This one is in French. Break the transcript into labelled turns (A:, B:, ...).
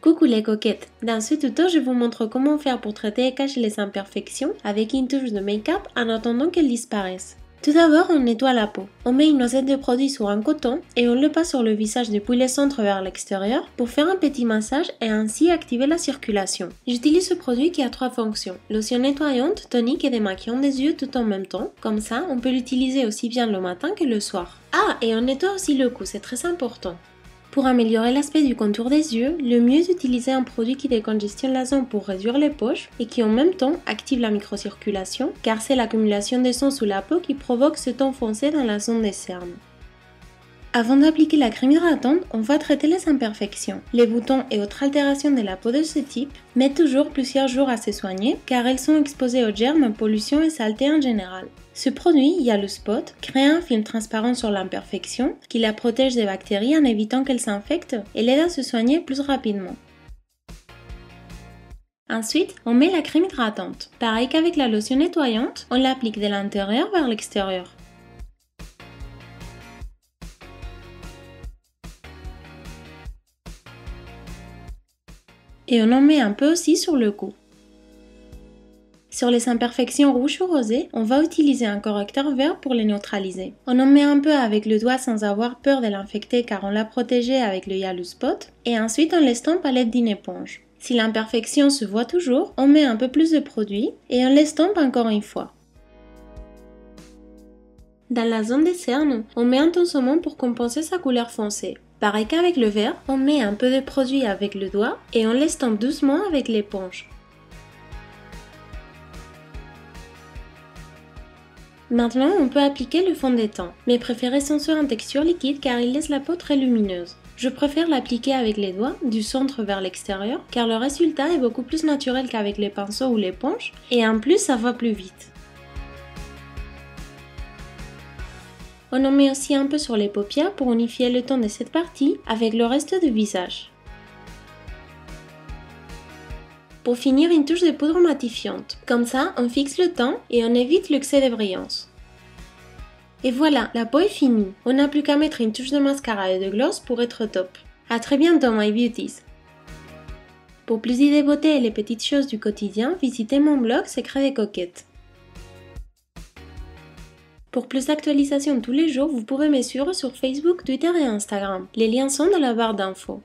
A: Coucou les coquettes! Dans ce tuto, je vous montre comment faire pour traiter et cacher les imperfections avec une touche de make-up en attendant qu'elles disparaissent. Tout d'abord, on nettoie la peau. On met une noisette de produit sur un coton et on le passe sur le visage depuis le centre vers l'extérieur pour faire un petit massage et ainsi activer la circulation. J'utilise ce produit qui a 3 fonctions. Lotion nettoyante, tonique et démaquillant des yeux tout en même temps. Comme ça, on peut l'utiliser aussi bien le matin que le soir. Ah, et on nettoie aussi le cou, c'est très important. Pour améliorer l'aspect du contour des yeux, le mieux est d'utiliser un produit qui décongestionne la zone pour réduire les poches et qui en même temps active la microcirculation car c'est l'accumulation de sang sous la peau qui provoque ce ton foncé dans la zone des cernes. Avant d'appliquer la crème hydratante, on va traiter les imperfections. Les boutons et autres altérations de la peau de ce type mettent toujours plusieurs jours à se soigner car elles sont exposées aux germes, pollution et saleté en général. Ce produit, Yellow Spot, crée un film transparent sur l'imperfection qui la protège des bactéries en évitant qu'elles s'infectent et l'aide à se soigner plus rapidement. Ensuite, on met la crème hydratante. Pareil qu'avec la lotion nettoyante, on l'applique de l'intérieur vers l'extérieur. Et on en met un peu aussi sur le cou. Sur les imperfections rouges ou rosées, on va utiliser un correcteur vert pour les neutraliser. On en met un peu avec le doigt sans avoir peur de l'infecter car on l'a protégé avec le Yellow Spot et ensuite on l'estompe à l'aide d'une éponge. Si l'imperfection se voit toujours, on met un peu plus de produit et on l'estompe encore une fois. Dans la zone des cernes, on met un ton saumon pour compenser sa couleur foncée. Pareil qu'avec le vert, on met un peu de produit avec le doigt et on l'estompe doucement avec l'éponge. Maintenant, on peut appliquer le fond de teint, mais préférez son soin en texture liquide car il laisse la peau très lumineuse. Je préfère l'appliquer avec les doigts, du centre vers l'extérieur, car le résultat est beaucoup plus naturel qu'avec les pinceaux ou l'éponge, et en plus ça va plus vite. On en met aussi un peu sur les paupières pour unifier le ton de cette partie avec le reste du visage. Pour finir, une touche de poudre matifiante. Comme ça, on fixe le teint et on évite l'excès de brillance. Et voilà, la peau est finie. On n'a plus qu'à mettre une touche de mascara et de gloss pour être top. A très bientôt, my beauties! Pour plus d'idées beauté et les petites choses du quotidien, visitez mon blog Secrets des coquettes. Pour plus d'actualisations tous les jours, vous pouvez me suivre sur Facebook, Twitter et Instagram. Les liens sont dans la barre d'infos.